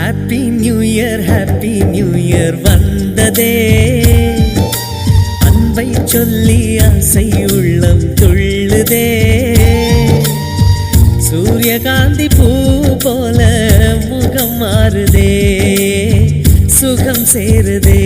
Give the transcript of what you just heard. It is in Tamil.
ஹாப்பி நியூ இயர் வந்ததே. அன்பை சொல்லி ஆசை உள்ளம் துள்ளுதே. சூரியகாந்தி பூ போல முகம் மாறுதே, சுகம் சேருதே.